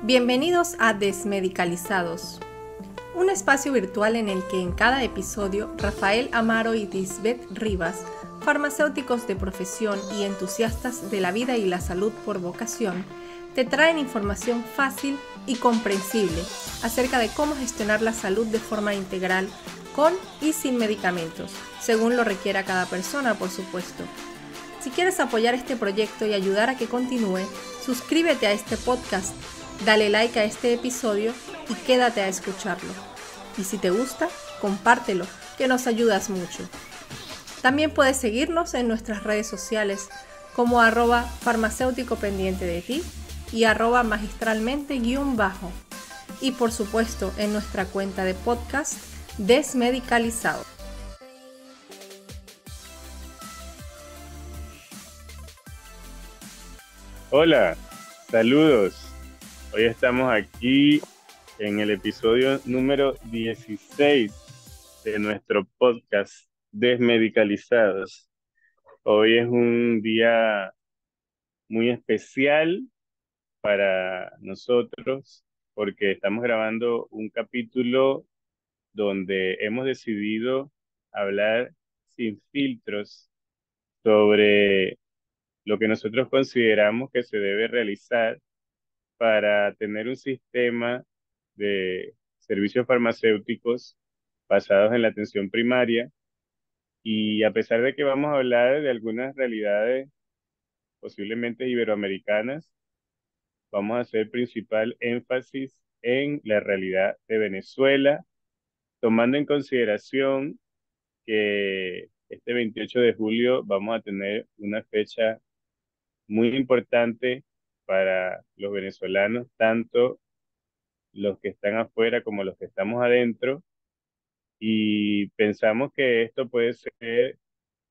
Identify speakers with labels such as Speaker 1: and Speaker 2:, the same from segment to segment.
Speaker 1: Bienvenidos a Desmedicalizados, un espacio virtual en el que en cada episodio Rafael Amaro y Lisbeth Rivas, farmacéuticos de profesión y entusiastas de la vida y la salud por vocación, te traen información fácil y comprensible acerca de cómo gestionar la salud de forma integral con y sin medicamentos, según lo requiera cada persona, por supuesto. Si quieres apoyar este proyecto y ayudar a que continúe, suscríbete a este podcast, dale like a este episodio y quédate a escucharlo. Y si te gusta, compártelo, que nos ayudas mucho. También puedes seguirnos en nuestras redes sociales como @farmacéutico pendiente de ti y @magistralmente_. Y por supuesto en nuestra cuenta de podcast Desmedicalizado.
Speaker 2: Hola, saludos. Hoy estamos aquí en el episodio número 16 de nuestro podcast Desmedicalizados. Hoy es un día muy especial para nosotros porque estamos grabando un capítulo donde hemos decidido hablar sin filtros sobre lo que nosotros consideramos que se debe realizar para tener un sistema de servicios farmacéuticos basados en la atención primaria. Y a pesar de que vamos a hablar de algunas realidades posiblemente iberoamericanas, vamos a hacer principal énfasis en la realidad de Venezuela, tomando en consideración que este 28 de julio vamos a tener una fecha muy importante para los venezolanos, tanto los que están afuera como los que estamos adentro, y pensamos que esto puede ser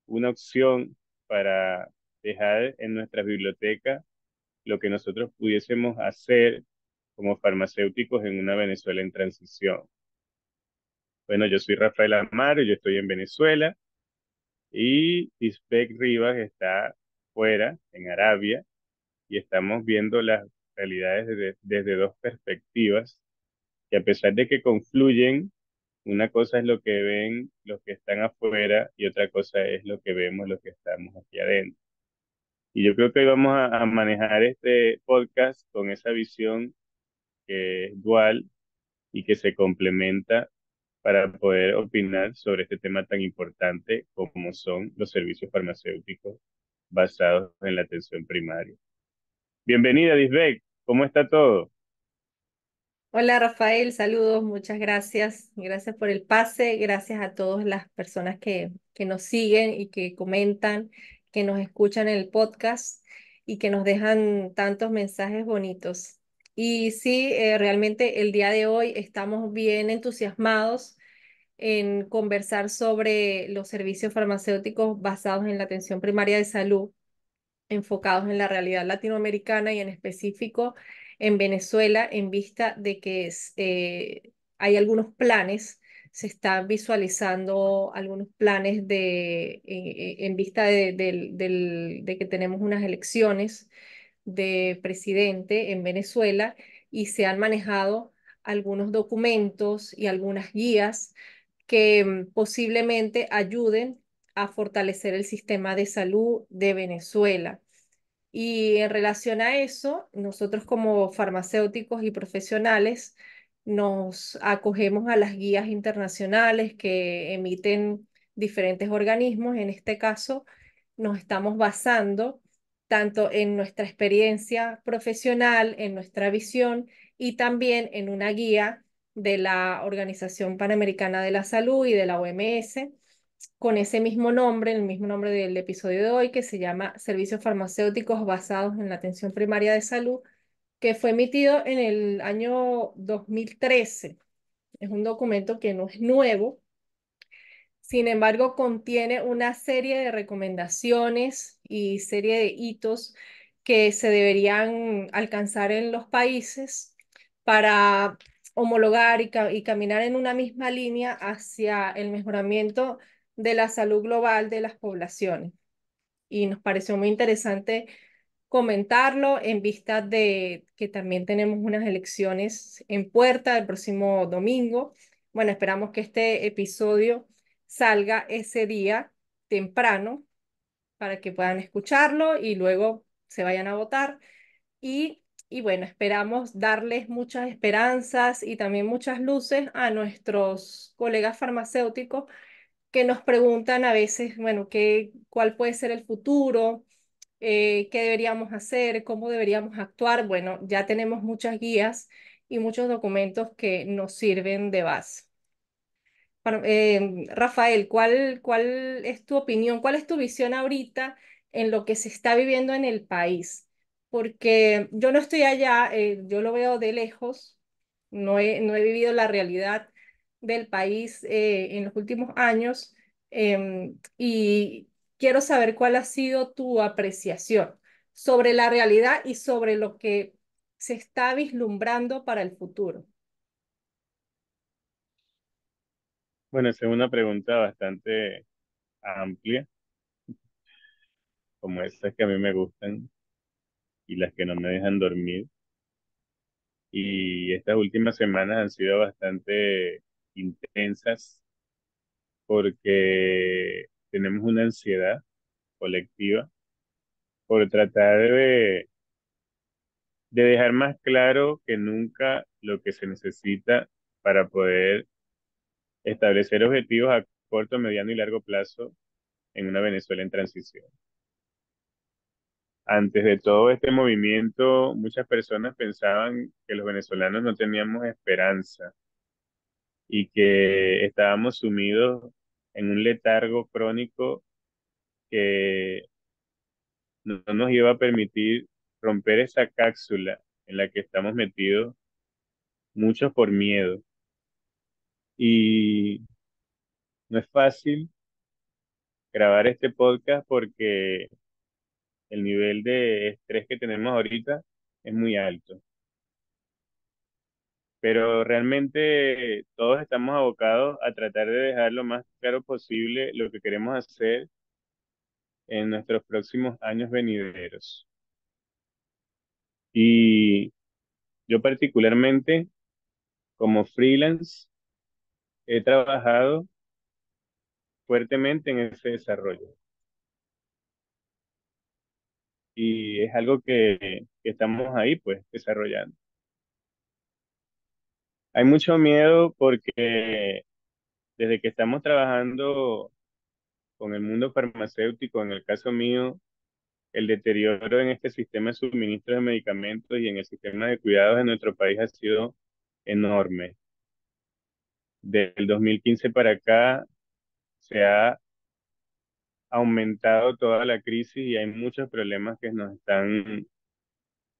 Speaker 2: una opción para dejar en nuestras bibliotecas lo que nosotros pudiésemos hacer como farmacéuticos en una Venezuela en transición. Bueno, yo soy Rafael Amaro, yo estoy en Venezuela y Lisbeth Rivas está fuera, en Arabia, y estamos viendo las realidades desde dos perspectivas que, a pesar de que confluyen, una cosa es lo que ven los que están afuera y otra cosa es lo que vemos los que estamos aquí adentro. Y yo creo que hoy vamos a manejar este podcast con esa visión que es dual y que se complementa para poder opinar sobre este tema tan importante como son los servicios farmacéuticos basados en la atención primaria. Bienvenida, Lisbeth. ¿Cómo está todo?
Speaker 1: Hola Rafael, saludos, muchas gracias. Gracias por el pase, gracias a todas las personas que nos siguen y que comentan, que nos escuchan en el podcast y que nos dejan tantos mensajes bonitos. Y sí, realmente el día de hoy estamos bien entusiasmados en conversar sobre los servicios farmacéuticos basados en la atención primaria de salud, enfocados en la realidad latinoamericana y en específico en Venezuela, en vista de que hay algunos planes, se están visualizando algunos planes en vista de que tenemos unas elecciones de presidente en Venezuela y se han manejado algunos documentos y algunas guías que posiblemente ayuden a fortalecer el sistema de salud de Venezuela. Y en relación a eso, nosotros como farmacéuticos y profesionales nos acogemos a las guías internacionales que emiten diferentes organismos. En este caso, nos estamos basando tanto en nuestra experiencia profesional, en nuestra visión y también en una guía de la Organización Panamericana de la Salud y de la OMS con ese mismo nombre, el mismo nombre del episodio de hoy, que se llama Servicios Farmacéuticos Basados en la Atención Primaria de Salud, que fue emitido en el año 2013. Es un documento que no es nuevo, sin embargo, contiene una serie de recomendaciones y serie de hitos que se deberían alcanzar en los países para homologar y caminar en una misma línea hacia el mejoramiento de la salud global de las poblaciones. Y nos pareció muy interesante comentarlo en vista de que también tenemos unas elecciones en puerta el próximo domingo. Bueno, esperamos que este episodio salga ese día temprano para que puedan escucharlo y luego se vayan a votar. Y bueno, esperamos darles muchas esperanzas y también muchas luces a nuestros colegas farmacéuticos que nos preguntan a veces, bueno, cuál puede ser el futuro, qué deberíamos hacer, cómo deberíamos actuar. Bueno, ya tenemos muchas guías y muchos documentos que nos sirven de base. Bueno, Rafael, ¿cuál es tu opinión? ¿Cuál es tu visión ahorita en lo que se está viviendo en el país? Porque yo no estoy allá, yo lo veo de lejos, no he vivido la realidad del país en los últimos años, y quiero saber cuál ha sido tu apreciación sobre la realidad y sobre lo que se está vislumbrando para el futuro.
Speaker 2: Bueno, esa es una pregunta bastante amplia, como esas que a mí me gustan y las que no me dejan dormir. Y estas últimas semanas han sido bastante intensas porque tenemos una ansiedad colectiva por tratar de dejar más claro que nunca lo que se necesita para poder establecer objetivos a corto, mediano y largo plazo en una Venezuela en transición. Antes de todo este movimiento, muchas personas pensaban que los venezolanos no teníamos esperanza y que estábamos sumidos en un letargo crónico que no nos iba a permitir romper esa cápsula en la que estamos metidos, muchos por miedo. Y no es fácil grabar este podcast porque el nivel de estrés que tenemos ahorita es muy alto. Pero realmente todos estamos abocados a tratar de dejar lo más claro posible lo que queremos hacer en nuestros próximos años venideros. Y yo particularmente, como freelance, he trabajado fuertemente en ese desarrollo y es algo que estamos ahí, pues, desarrollando. Hay mucho miedo porque desde que estamos trabajando con el mundo farmacéutico, en el caso mío, el deterioro en este sistema de suministro de medicamentos y en el sistema de cuidados en nuestro país ha sido enorme. Del 2015 para acá se ha aumentado toda la crisis y hay muchos problemas que nos están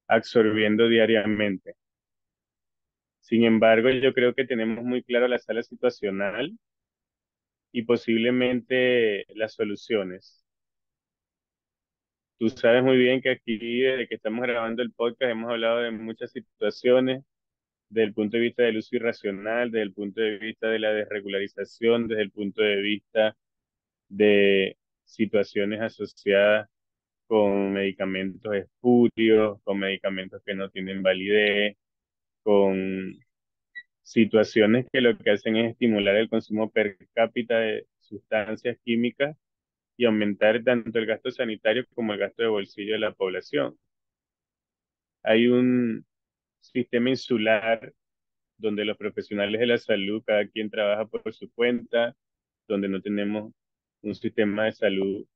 Speaker 2: absorbiendo diariamente. Sin embargo, yo creo que tenemos muy claro la sala situacional y posiblemente las soluciones. Tú sabes muy bien que aquí, desde que estamos grabando el podcast, hemos hablado de muchas situaciones desde el punto de vista del uso irracional, desde el punto de vista de la desregularización, desde el punto de vista de situaciones asociadas con medicamentos espurios, con medicamentos que no tienen validez, con situaciones que lo que hacen es estimular el consumo per cápita de sustancias químicas y aumentar tanto el gasto sanitario como el gasto de bolsillo de la población. Hay un sistema insular donde los profesionales de la salud, cada quien trabaja por su cuenta, donde no tenemos un sistema de salud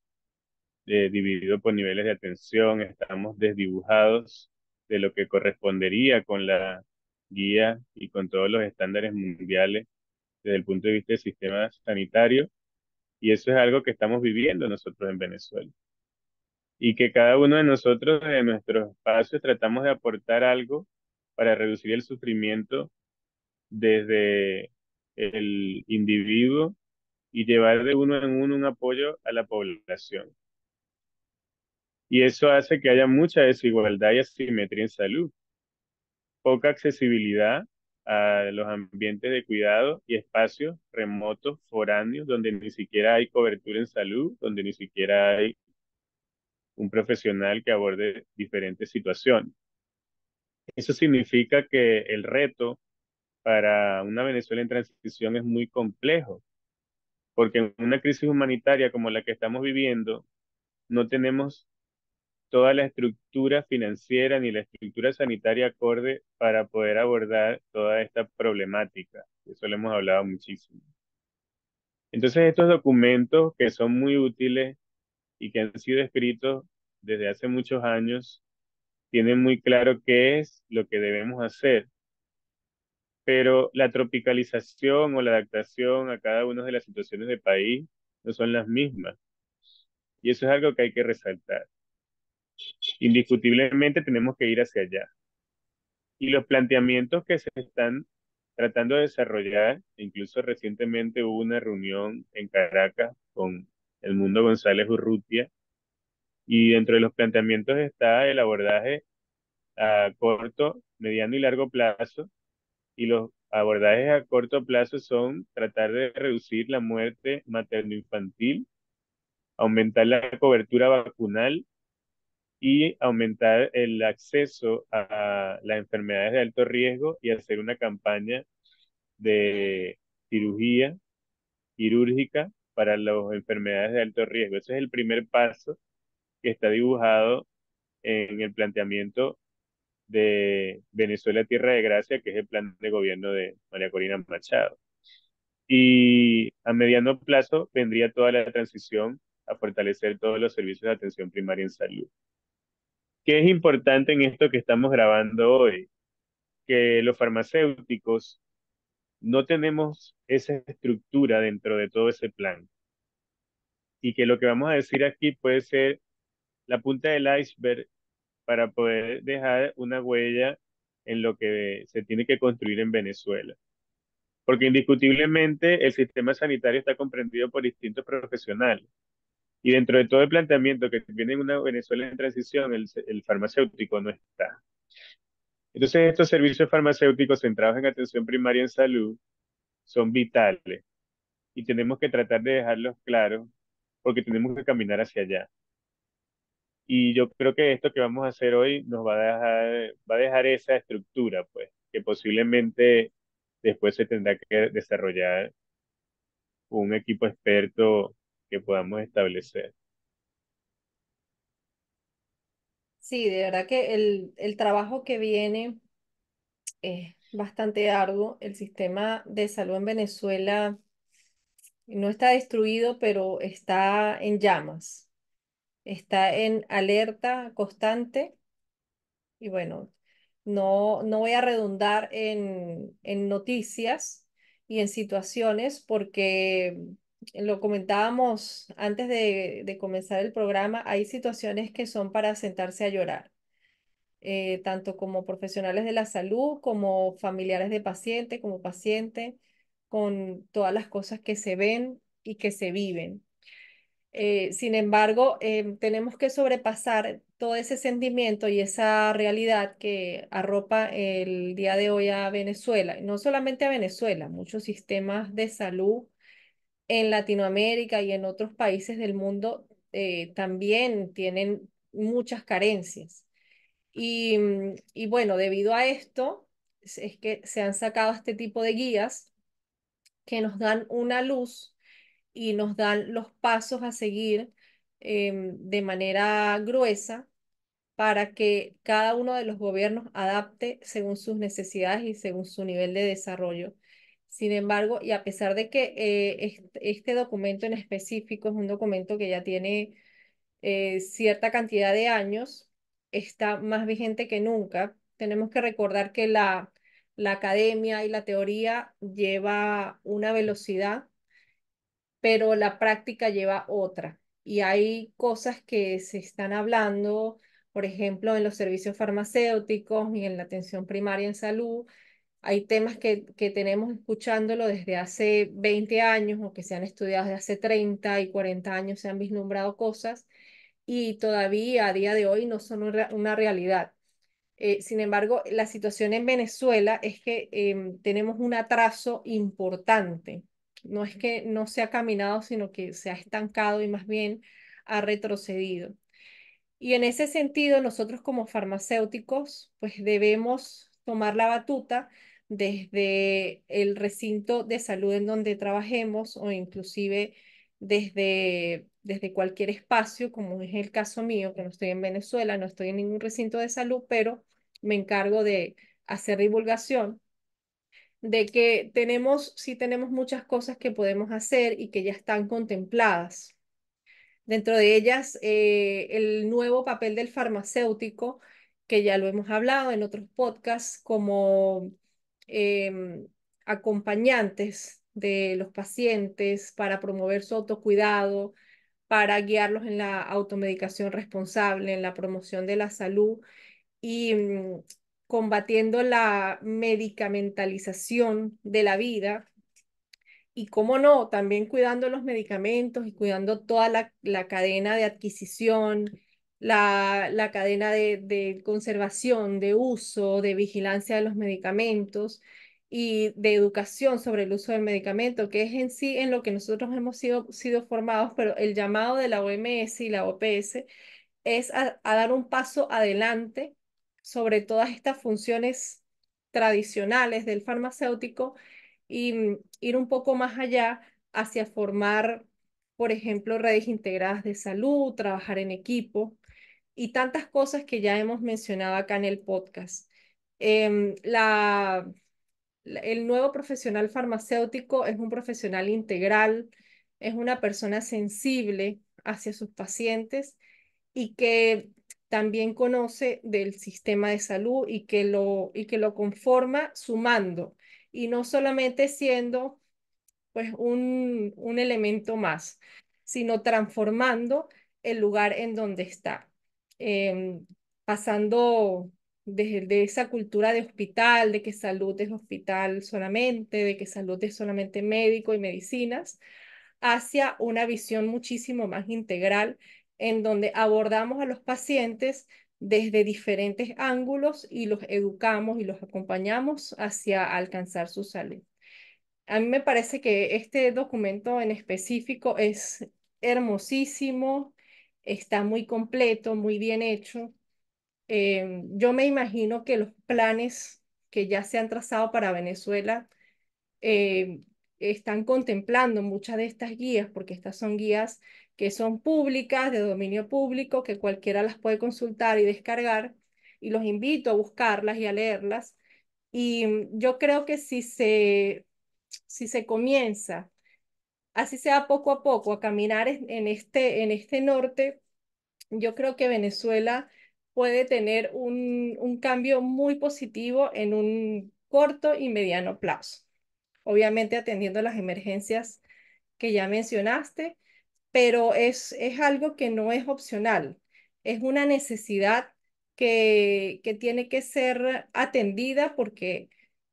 Speaker 2: dividido por niveles de atención, estamos desdibujados de lo que correspondería con la guía y con todos los estándares mundiales desde el punto de vista del sistema sanitario, y eso es algo que estamos viviendo nosotros en Venezuela. Y que cada uno de nosotros, en nuestros espacios, tratamos de aportar algo para reducir el sufrimiento desde el individuo y llevar de uno en uno un apoyo a la población. Y eso hace que haya mucha desigualdad y asimetría en salud, poca accesibilidad a los ambientes de cuidado y espacios remotos, foráneos, donde ni siquiera hay cobertura en salud, donde ni siquiera hay un profesional que aborde diferentes situaciones. Eso significa que el reto para una Venezuela en transición es muy complejo, porque en una crisis humanitaria como la que estamos viviendo, no tenemos toda la estructura financiera ni la estructura sanitaria acorde para poder abordar toda esta problemática. Eso lo hemos hablado muchísimo. Entonces, estos documentos que son muy útiles y que han sido escritos desde hace muchos años, tienen muy claro qué es lo que debemos hacer, pero la tropicalización o la adaptación a cada una de las situaciones del país no son las mismas. Y eso es algo que hay que resaltar. Indiscutiblemente tenemos que ir hacia allá. Y los planteamientos que se están tratando de desarrollar, incluso recientemente hubo una reunión en Caracas con el Mundo González Urrutia, y dentro de los planteamientos está el abordaje a corto, mediano y largo plazo, y los abordajes a corto plazo son tratar de reducir la muerte materno-infantil, aumentar la cobertura vacunal y aumentar el acceso a las enfermedades de alto riesgo y hacer una campaña de cirugía quirúrgica para las enfermedades de alto riesgo. Ese es el primer paso que está dibujado en el planteamiento de Venezuela Tierra de Gracia, que es el plan de gobierno de María Corina Machado. Y a mediano plazo vendría toda la transición a fortalecer todos los servicios de atención primaria en salud. ¿Qué es importante en esto que estamos grabando hoy? Que los farmacéuticos no tenemos esa estructura dentro de todo ese plan y que lo que vamos a decir aquí puede ser la punta del iceberg para poder dejar una huella en lo que se tiene que construir en Venezuela. Porque indiscutiblemente el sistema sanitario está comprendido por distintos profesionales. Y dentro de todo el planteamiento que tiene una Venezuela en transición, el farmacéutico no está. Entonces, estos servicios farmacéuticos centrados en atención primaria en salud son vitales y tenemos que tratar de dejarlos claros porque tenemos que caminar hacia allá. Y yo creo que esto que vamos a hacer hoy nos va a dejar esa estructura, pues, que posiblemente después se tendrá que desarrollar un equipo experto que podamos establecer.
Speaker 1: Sí, de verdad que el trabajo que viene es bastante arduo. El sistema de salud en Venezuela no está destruido, pero está en llamas. Está en alerta constante y bueno, no voy a redundar en noticias y en situaciones porque lo comentábamos antes de comenzar el programa, hay situaciones que son para sentarse a llorar, tanto como profesionales de la salud, como familiares de paciente, como paciente, con todas las cosas que se ven y que se viven. Sin embargo, tenemos que sobrepasar todo ese sentimiento y esa realidad que arropa el día de hoy a Venezuela, y no solamente a Venezuela, muchos sistemas de salud en Latinoamérica y en otros países del mundo también tienen muchas carencias. Y bueno, debido a esto, es que se han sacado este tipo de guías que nos dan una luz y nos dan los pasos a seguir de manera gruesa para que cada uno de los gobiernos adapte según sus necesidades y según su nivel de desarrollo. Sin embargo, y a pesar de que este documento en específico es un documento que ya tiene cierta cantidad de años, está más vigente que nunca. Tenemos que recordar que la academia y la teoría lleva una velocidad, pero la práctica lleva otra. Y hay cosas que se están hablando, por ejemplo, en los servicios farmacéuticos y en la atención primaria en salud. Hay temas que tenemos escuchándolo desde hace 20 años o que se han estudiado desde hace 30 y 40 años, se han vislumbrado cosas y todavía a día de hoy no son una realidad. Sin embargo, la situación en Venezuela es que tenemos un atraso importante. No es que no se ha caminado, sino que se ha estancado y más bien ha retrocedido. Y en ese sentido, nosotros como farmacéuticos, pues debemos tomar la batuta desde el recinto de salud en donde trabajemos o inclusive desde cualquier espacio, como es el caso mío, que no estoy en Venezuela, no estoy en ningún recinto de salud, pero me encargo de hacer divulgación de que sí tenemos muchas cosas que podemos hacer y que ya están contempladas. Dentro de ellas, el nuevo papel del farmacéutico, que ya lo hemos hablado en otros podcasts, como em, acompañantes de los pacientes para promover su autocuidado, para guiarlos en la automedicación responsable, en la promoción de la salud y combatiendo la medicamentalización de la vida y cómo no, también cuidando los medicamentos y cuidando toda la cadena de adquisición, la cadena de conservación, de uso, de vigilancia de los medicamentos y de educación sobre el uso del medicamento, que es en sí en lo que nosotros hemos sido formados, pero el llamado de la OMS y la OPS es a dar un paso adelante sobre todas estas funciones tradicionales del farmacéutico y ir un poco más allá hacia formar, por ejemplo, redes integradas de salud, trabajar en equipo y tantas cosas que ya hemos mencionado acá en el podcast. Em, la, el nuevo profesional farmacéutico es un profesional integral, es una persona sensible hacia sus pacientes y que también conoce del sistema de salud y que lo conforma sumando y no solamente siendo pues un elemento más, sino transformando el lugar en donde está, em, pasando de esa cultura de hospital, de que salud es hospital solamente, de que salud es solamente médico y medicinas, hacia una visión muchísimo más integral en donde abordamos a los pacientes desde diferentes ángulos y los educamos y los acompañamos hacia alcanzar su salud. A mí me parece que este documento en específico es hermosísimo, está muy completo, muy bien hecho. Yo me imagino que los planes que ya se han trazado para Venezuela eh, están contemplando muchas de estas guías, porque estas son guías que son públicas, de dominio público, que cualquiera las puede consultar y descargar, y los invito a buscarlas y a leerlas. Y yo creo que si se comienza, así sea poco a poco, a caminar en este norte, yo creo que Venezuela puede tener un cambio muy positivo en un corto y mediano plazo, obviamente atendiendo las emergencias que ya mencionaste, pero es algo que no es opcional, es una necesidad que tiene que ser atendida porque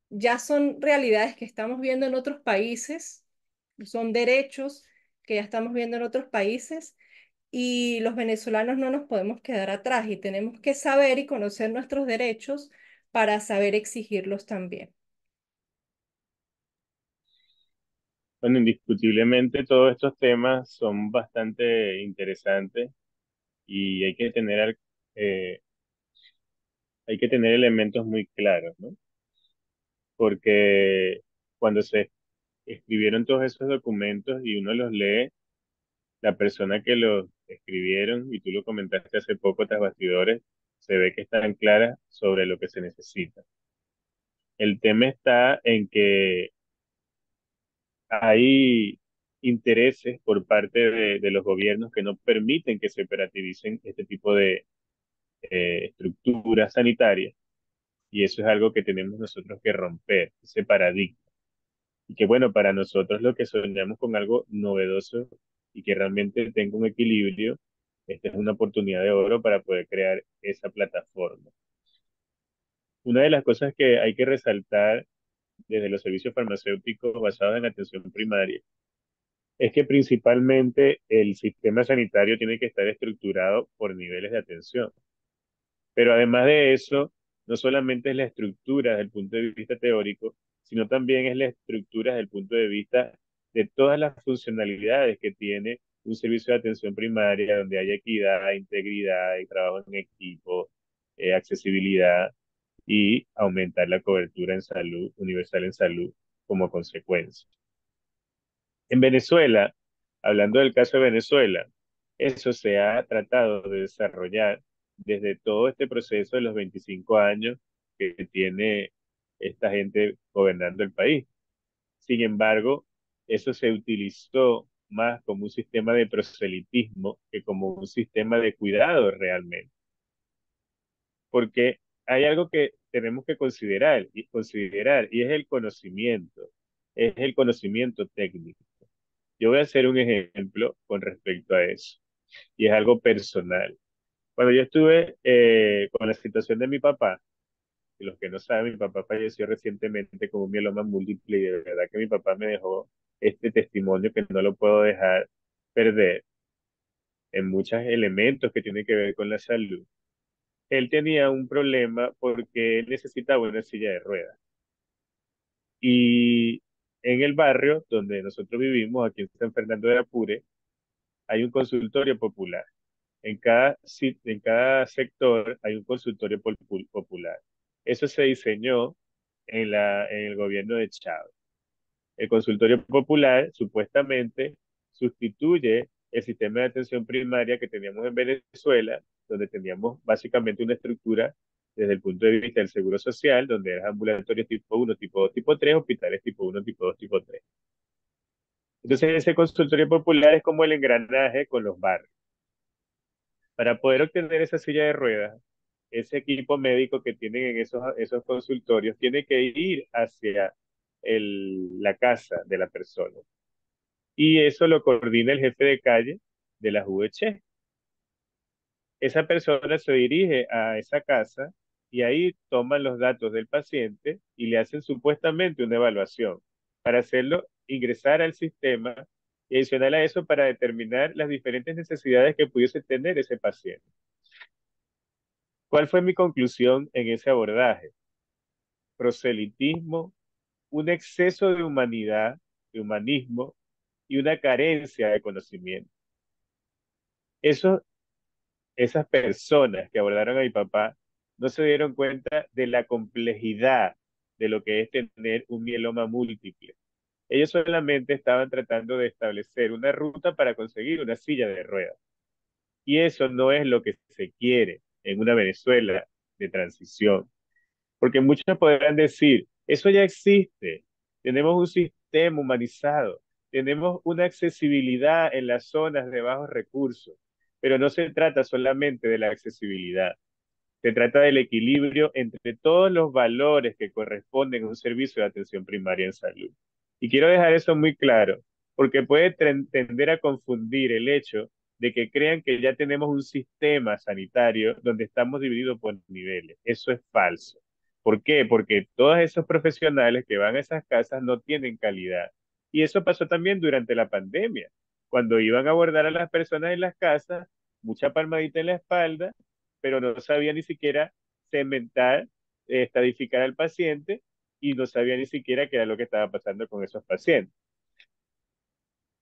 Speaker 1: ya son realidades que estamos viendo en otros países, son derechos que ya estamos viendo en otros países y los venezolanos no nos podemos quedar atrás y tenemos que saber y conocer nuestros derechos para saber exigirlos también.
Speaker 2: Bueno, indiscutiblemente todos estos temas son bastante interesantes y eh, hay que tener elementos muy claros, ¿no? Porque cuando se escribieron todos esos documentos y uno los lee, la persona que los escribieron, y tú lo comentaste hace poco tras bastidores, se ve que están claras sobre lo que se necesita. El tema está en que hay intereses por parte de los gobiernos que no permiten que se operativicen este tipo de estructuras sanitarias, y eso es algo que tenemos nosotros que romper, ese paradigma. Y que bueno, para nosotros lo que soñamos con algo novedoso y que realmente tenga un equilibrio, esta es una oportunidad de oro para poder crear esa plataforma. Una de las cosas que hay que resaltar desde los servicios farmacéuticos basados en atención primaria es que principalmente el sistema sanitario tiene que estar estructurado por niveles de atención. Pero además de eso, no solamente es la estructura desde el punto de vista teórico, sino también es la estructura desde el punto de vista de todas las funcionalidades que tiene un servicio de atención primaria donde haya equidad, integridad y trabajo en equipo, accesibilidad y aumentar la cobertura en salud, universal en salud como consecuencia. En Venezuela, hablando del caso de Venezuela, eso se ha tratado de desarrollar desde todo este proceso de los 25 años que tiene esta gente gobernando el país. Sin embargo, eso se utilizó más como un sistema de proselitismo que como un sistema de cuidado realmente, porque hay algo que tenemos que considerar y es el conocimiento técnico. Yo voy a hacer un ejemplo con respecto a eso, y es algo personal. Cuando yo estuve con la situación de mi papá, y los que no saben, mi papá falleció recientemente con un mieloma múltiple y de verdad que mi papá me dejó este testimonio que no lo puedo dejar perder en muchos elementos que tienen que ver con la salud. Él tenía un problema porque él necesitaba una silla de ruedas. Y en el barrio donde nosotros vivimos, aquí en San Fernando de Apure, hay un consultorio popular. En cada sector hay un consultorio popular. Eso se diseñó en el gobierno de Chávez. El consultorio popular supuestamente sustituye el sistema de atención primaria que teníamos en Venezuela, donde teníamos básicamente una estructura desde el punto de vista del seguro social, donde eran ambulatorios tipo uno, tipo 2, tipo 3, hospitales tipo uno, tipo 2, tipo 3. Entonces ese consultorio popular es como el engranaje con los barrios. Para poder obtener esa silla de ruedas, ese equipo médico que tienen en esos consultorios tiene que ir hacia la casa de la persona. Y eso lo coordina el jefe de calle de la UVC. Esa persona se dirige a esa casa y ahí toman los datos del paciente y le hacen supuestamente una evaluación para hacerlo ingresar al sistema y adicional a eso para determinar las diferentes necesidades que pudiese tener ese paciente. ¿Cuál fue mi conclusión en ese abordaje? Proselitismo, un exceso de humanidad, de humanismo y una carencia de conocimiento. Eso, esas personas que abordaron a mi papá no se dieron cuenta de la complejidad de lo que es tener un mieloma múltiple. Ellos solamente estaban tratando de establecer una ruta para conseguir una silla de ruedas. Y eso no es lo que se quiere en una Venezuela de transición. Porque muchos podrán decir, eso ya existe, tenemos un sistema humanizado, tenemos una accesibilidad en las zonas de bajos recursos, pero no se trata solamente de la accesibilidad, se trata del equilibrio entre todos los valores que corresponden a un servicio de atención primaria en salud. Y quiero dejar eso muy claro, porque puede tender a confundir el hecho de que crean que ya tenemos un sistema sanitario donde estamos divididos por niveles. Eso es falso. ¿Por qué? Porque todos esos profesionales que van a esas casas no tienen calidad. Y eso pasó también durante la pandemia, cuando iban a abordar a las personas en las casas, mucha palmadita en la espalda, pero no sabía ni siquiera segmentar, estadificar al paciente y no sabía ni siquiera qué era lo que estaba pasando con esos pacientes.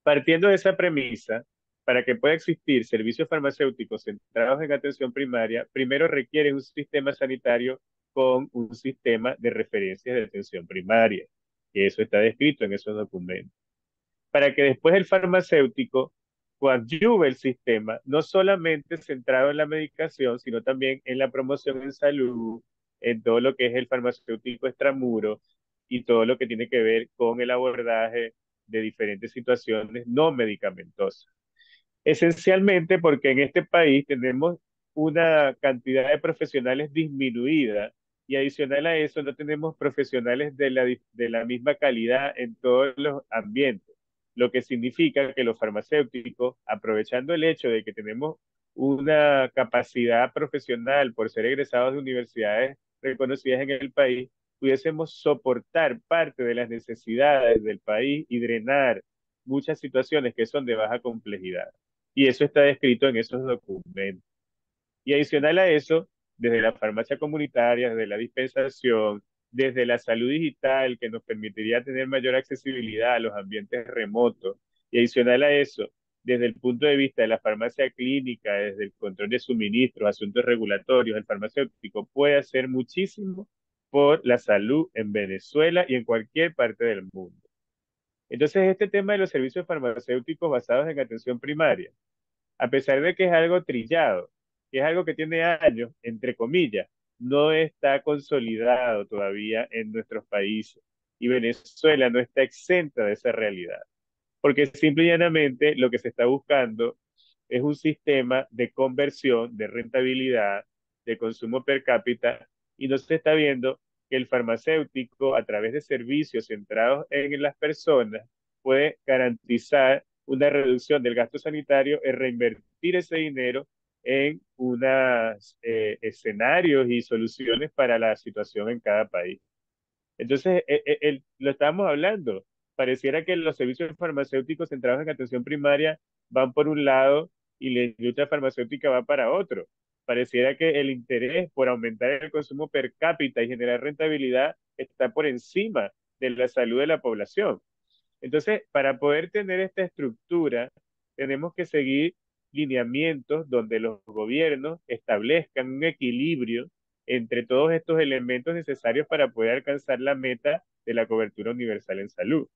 Speaker 2: Partiendo de esa premisa, para que pueda existir servicios farmacéuticos centrados en atención primaria, primero requiere un sistema sanitario con un sistema de referencias de atención primaria, que eso está descrito en esos documentos para que después el farmacéutico coadyuve el sistema, no solamente centrado en la medicación, sino también en la promoción en salud, en todo lo que es el farmacéutico extramuro y todo lo que tiene que ver con el abordaje de diferentes situaciones no medicamentosas. Esencialmente porque en este país tenemos una cantidad de profesionales disminuida y adicional a eso no tenemos profesionales de la misma calidad en todos los ambientes, lo que significa que los farmacéuticos, aprovechando el hecho de que tenemos una capacidad profesional por ser egresados de universidades reconocidas en el país, pudiésemos soportar parte de las necesidades del país y drenar muchas situaciones que son de baja complejidad. Y eso está descrito en esos documentos. Y adicional a eso, desde la farmacia comunitaria, desde la dispensación, desde la salud digital, que nos permitiría tener mayor accesibilidad a los ambientes remotos, y adicional a eso, desde el punto de vista de la farmacia clínica, desde el control de suministros, asuntos regulatorios, el farmacéutico puede hacer muchísimo por la salud en Venezuela y en cualquier parte del mundo. Entonces, este tema de los servicios farmacéuticos basados en atención primaria, a pesar de que es algo trillado, que es algo que tiene años, entre comillas, no está consolidado todavía en nuestros países y Venezuela no está exenta de esa realidad, porque simple y llanamente lo que se está buscando es un sistema de conversión, de rentabilidad, de consumo per cápita, y no se está viendo que el farmacéutico, a través de servicios centrados en las personas, puede garantizar una reducción del gasto sanitario y reinvertir ese dinero en unos escenarios y soluciones para la situación en cada país. Entonces, lo estábamos hablando. Pareciera que los servicios farmacéuticos centrados en atención primaria van por un lado y la industria farmacéutica va para otro. Pareciera que el interés por aumentar el consumo per cápita y generar rentabilidad está por encima de la salud de la población. Entonces, para poder tener esta estructura, tenemos que seguir lineamientos donde los gobiernos establezcan un equilibrio entre todos estos elementos necesarios para poder alcanzar la meta de la cobertura universal en salud.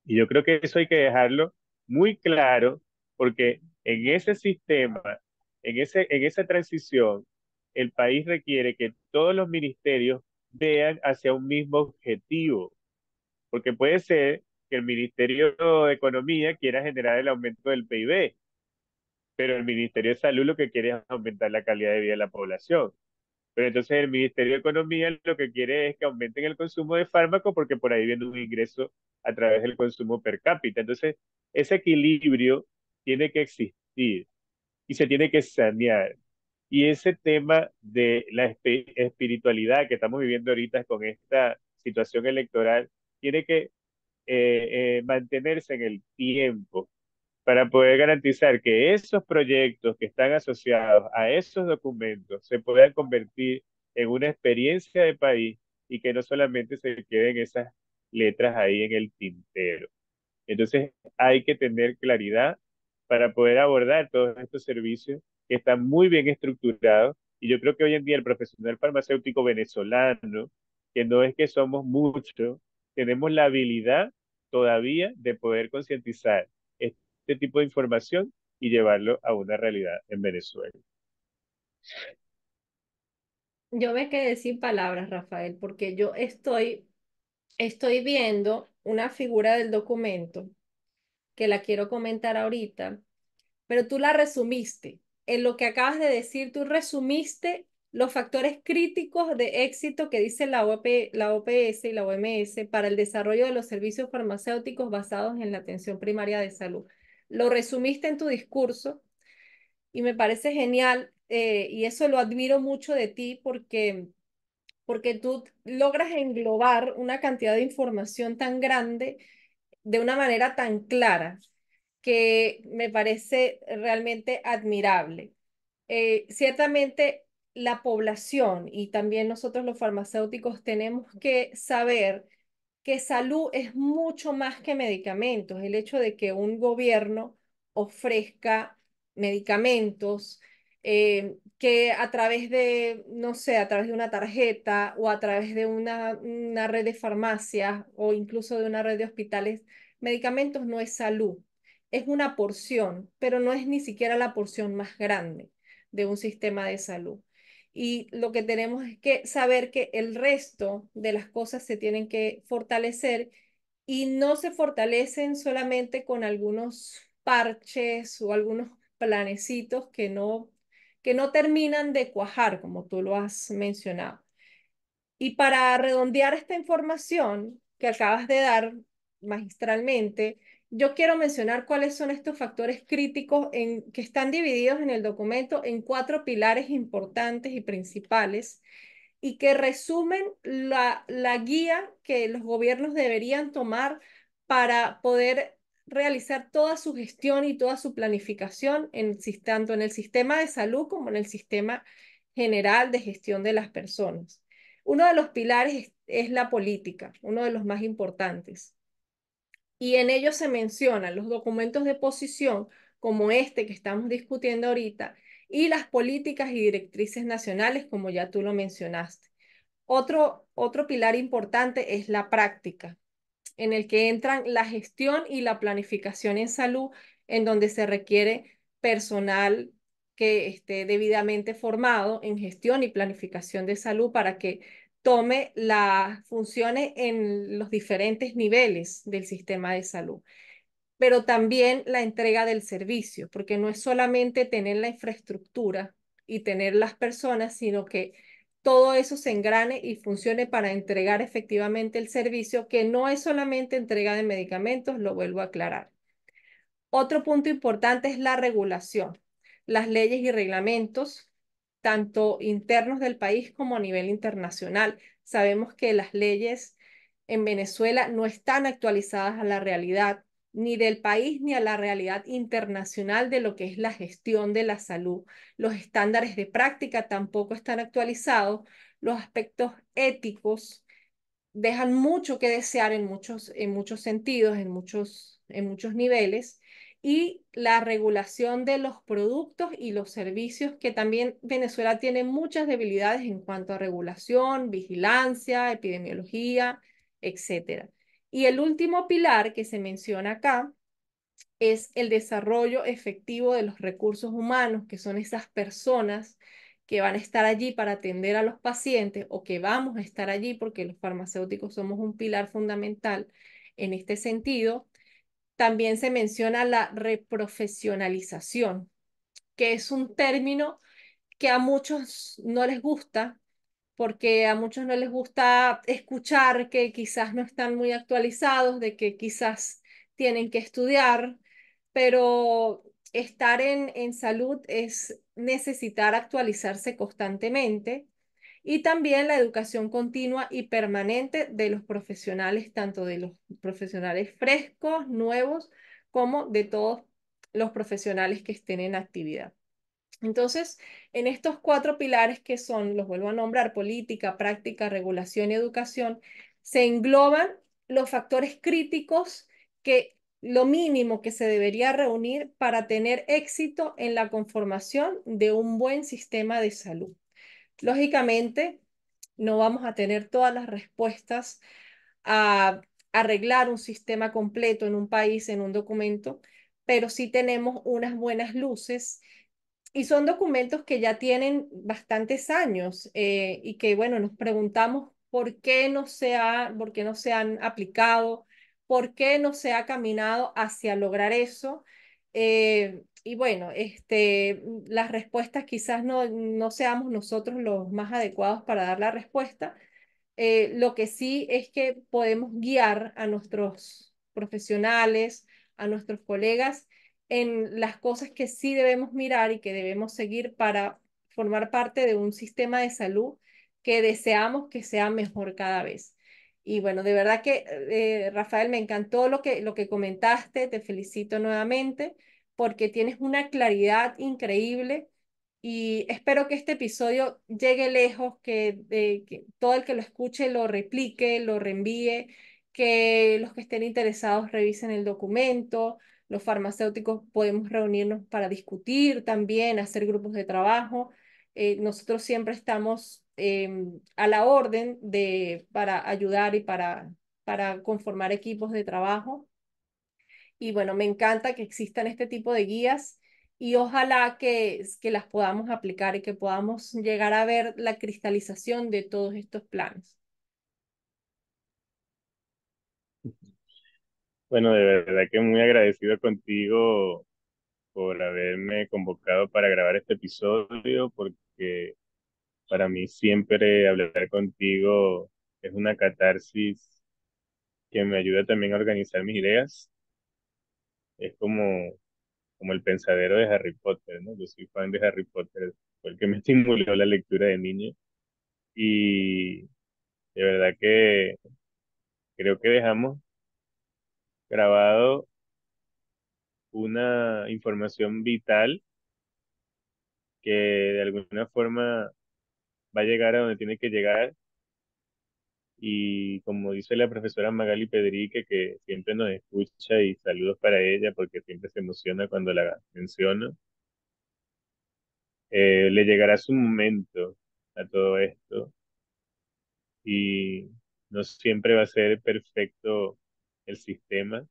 Speaker 2: Y yo creo que eso hay que dejarlo muy claro porque en ese sistema, en esa transición, el país requiere que todos los ministerios vean hacia un mismo objetivo, porque puede ser que el Ministerio de Economía quiera generar el aumento del PIB, pero el Ministerio de Salud lo que quiere es aumentar la calidad de vida de la población. Pero entonces el Ministerio de Economía lo que quiere es que aumenten el consumo de fármacos porque por ahí viene un ingreso a través del consumo per cápita. Entonces, ese equilibrio tiene que existir y se tiene que sanear. Y ese tema de la espiritualidad que estamos viviendo ahorita con esta situación electoral tiene que mantenerse en el tiempo para poder garantizar que esos proyectos que están asociados a esos documentos se puedan convertir en una experiencia de país y que no solamente se queden esas letras ahí en el tintero. Entonces hay que tener claridad para poder abordar todos estos servicios que están muy bien estructurados. Y yo creo que hoy en día el profesional farmacéutico venezolano, que no es que somos muchos, tenemos la habilidad todavía de poder concientizar este tipo de información y llevarlo a una realidad en Venezuela.
Speaker 1: Yo me quedé sin palabras, Rafael, porque estoy viendo una figura del documento que la quiero comentar ahorita, pero tú la resumiste. En lo que acabas de decir, tú resumiste los factores críticos de éxito que dice la OPS y la OMS para el desarrollo de los servicios farmacéuticos basados en la atención primaria de salud. Lo resumiste en tu discurso y me parece genial, y eso lo admiro mucho de ti porque tú logras englobar una cantidad de información tan grande de una manera tan clara que me parece realmente admirable. Ciertamente la población y también nosotros los farmacéuticos tenemos que saber que salud es mucho más que medicamentos. El hecho de que un gobierno ofrezca medicamentos que a través de, no sé, a través de una tarjeta o a través de una red de farmacias o incluso de una red de hospitales, medicamentos no es salud. Es una porción, pero no es ni siquiera la porción más grande de un sistema de salud. Y lo que tenemos es que saber que el resto de las cosas se tienen que fortalecer y no se fortalecen solamente con algunos parches o algunos planecitos que no terminan de cuajar, como tú lo has mencionado. Y para redondear esta información que acabas de dar magistralmente, yo quiero mencionar cuáles son estos factores críticos que están divididos en el documento en cuatro pilares importantes y principales y que resumen la guía que los gobiernos deberían tomar para poder realizar toda su gestión y toda su planificación tanto en el sistema de salud como en el sistema general de gestión de las personas. Uno de los pilares es la política, uno de los más importantes. Y en ellos se mencionan los documentos de posición como este que estamos discutiendo ahorita, y las políticas y directrices nacionales, como ya tú lo mencionaste. Otro pilar importante es la práctica, en el que entran la gestión y la planificación en salud, en donde se requiere personal que esté debidamente formado en gestión y planificación de salud para que tome las funciones en los diferentes niveles del sistema de salud, pero también la entrega del servicio, porque no es solamente tener la infraestructura y tener las personas, sino que todo eso se engrane y funcione para entregar efectivamente el servicio, que no es solamente entrega de medicamentos, lo vuelvo a aclarar. Otro punto importante es la regulación, las leyes y reglamentos, tanto internos del país como a nivel internacional. Sabemos que las leyes en Venezuela no están actualizadas a la realidad ni del país ni a la realidad internacional de lo que es la gestión de la salud. Los estándares de práctica tampoco están actualizados. Los aspectos éticos dejan mucho que desear en muchos sentidos, en muchos niveles, y la regulación de los productos y los servicios, que también Venezuela tiene muchas debilidades en cuanto a regulación, vigilancia, epidemiología, etcétera. Y el último pilar que se menciona acá es el desarrollo efectivo de los recursos humanos, que son esas personas que van a estar allí para atender a los pacientes o que vamos a estar allí porque los farmacéuticos somos un pilar fundamental en este sentido. También se menciona la reprofesionalización, que es un término que a muchos no les gusta porque a muchos no les gusta escuchar que quizás no están muy actualizados, de que quizás tienen que estudiar, pero estar en salud es necesitar actualizarse constantemente, y también la educación continua y permanente de los profesionales, tanto de los profesionales frescos, nuevos, como de todos los profesionales que estén en actividad. Entonces, en estos cuatro pilares que son, los vuelvo a nombrar, política, práctica, regulación y educación, se engloban los factores críticos, que lo mínimo que se debería reunir para tener éxito en la conformación de un buen sistema de salud. Lógicamente, no vamos a tener todas las respuestas a arreglar un sistema completo en un país, en un documento, pero sí tenemos unas buenas luces, y son documentos que ya tienen bastantes años, y que, bueno, nos preguntamos por qué no se han aplicado, por qué no se ha caminado hacia lograr eso. Y bueno, las respuestas quizás no seamos nosotros los más adecuados para dar la respuesta. Lo que sí es que podemos guiar a nuestros profesionales, a nuestros colegas, en las cosas que sí debemos mirar y que debemos seguir para formar parte de un sistema de salud que deseamos que sea mejor cada vez. Y bueno, de verdad que, Rafael, me encantó lo que comentaste, te felicito nuevamente porque tienes una claridad increíble, y espero que este episodio llegue lejos, que todo el que lo escuche lo replique, lo reenvíe, que los que estén interesados revisen el documento. Los farmacéuticos podemos reunirnos para discutir también, hacer grupos de trabajo. Nosotros siempre estamos a la orden para ayudar y para conformar equipos de trabajo. Y bueno, me encanta que existan este tipo de guías, y ojalá que las podamos aplicar y que podamos llegar a ver la cristalización de todos estos planes.
Speaker 2: Bueno, de verdad que muy agradecido contigo por haberme convocado para grabar este episodio, porque para mí siempre hablar contigo es una catarsis que me ayuda también a organizar mis ideas. Es como el pensadero de Harry Potter, ¿no? Yo soy fan de Harry Potter, fue el que me estimuló la lectura de niño, y de verdad que creo que dejamos grabado una información vital que de alguna forma va a llegar a donde tiene que llegar, Y como dice la profesora Magali Pedrique, que siempre nos escucha y saludos para ella porque siempre se emociona cuando la menciono, le llegará su momento a todo esto y no siempre va a ser perfecto el sistema,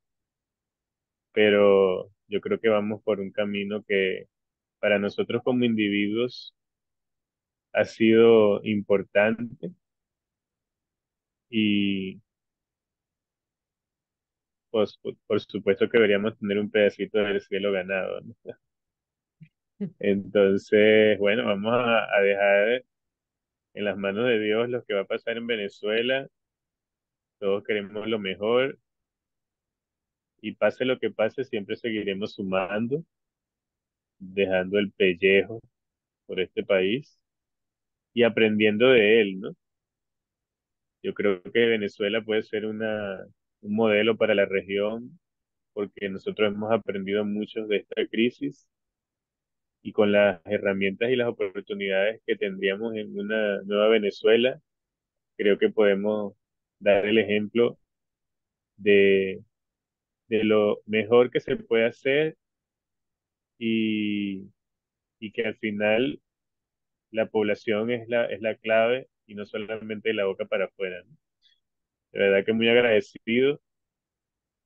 Speaker 2: pero yo creo que vamos por un camino que para nosotros como individuos ha sido importante y pues, por supuesto que deberíamos tener un pedacito del cielo ganado, ¿no? Entonces, bueno, vamos a dejar en las manos de Dios lo que va a pasar en Venezuela. Todos queremos lo mejor y pase lo que pase, siempre seguiremos sumando, dejando el pellejo por este país y aprendiendo de él, ¿no? Yo creo que Venezuela puede ser un modelo para la región porque nosotros hemos aprendido mucho de esta crisis y con las herramientas y las oportunidades que tendríamos en una nueva Venezuela, creo que podemos dar el ejemplo de, de lo mejor que se puede hacer y, y que al final la población es la clave y no solamente de la boca para afuera, ¿no? De verdad que muy agradecido.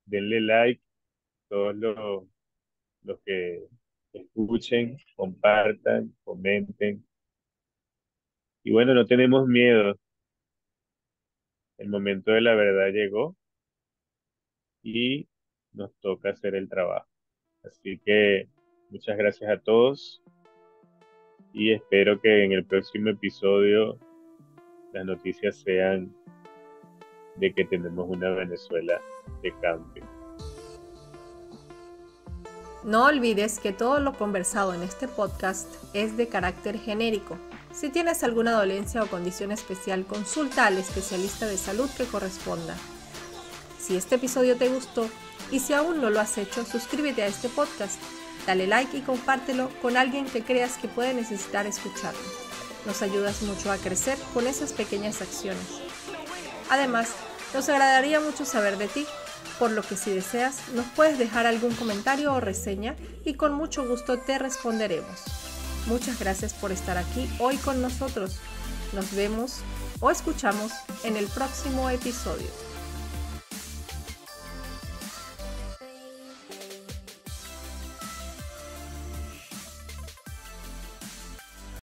Speaker 2: Denle like todos los que escuchen, compartan, comenten. Y bueno, no tenemos miedo. El momento de la verdad llegó y nos toca hacer el trabajo. Así que muchas gracias a todos y espero que en el próximo episodio las noticias sean de que tenemos una Venezuela de cambio.
Speaker 1: No olvides que todo lo conversado en este podcast es de carácter genérico. Si tienes alguna dolencia o condición especial, consulta al especialista de salud que corresponda. Si este episodio te gustó y si aún no lo has hecho, suscríbete a este podcast, dale like y compártelo con alguien que creas que puede necesitar escucharlo. Nos ayudas mucho a crecer con esas pequeñas acciones. Además, nos agradaría mucho saber de ti, por lo que si deseas, nos puedes dejar algún comentario o reseña y con mucho gusto te responderemos. Muchas gracias por estar aquí hoy con nosotros. Nos vemos o escuchamos en el próximo episodio.